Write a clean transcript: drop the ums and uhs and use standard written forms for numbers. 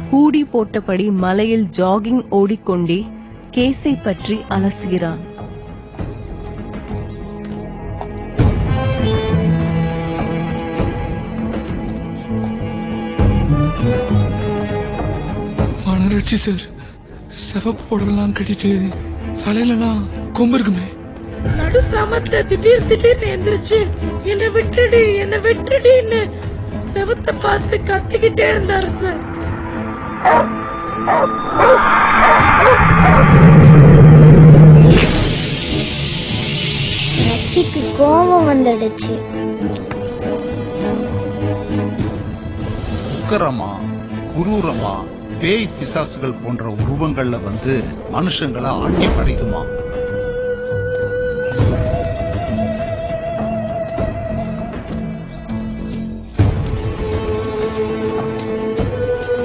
Hoodie போட்டபடி மலையில் jogging ஓடிக்கொண்டே கேஸை பற்றி அலசுகிறான். மனரட்சி சார், சிவப்பு புடவெல்லாம் கட்டிட்டு தலையிலலாம் கொம்பு இருக்குமே. நடு சாமத்துல திடீர்னு எந்திரிச்சு என்னை விட்டுடின்னு செவத்தை பார்த்து கத்திக்கிட்டே இருந்தாரு சார். ரட்சிக்கு கோபம் வந்துடுச்சு. உக்கரமா, குரூரமா, பேய் பிசாசுகள் போன்ற உருவங்கள்ல வந்து மனுஷங்களை ஆட்டி படைக்குமா.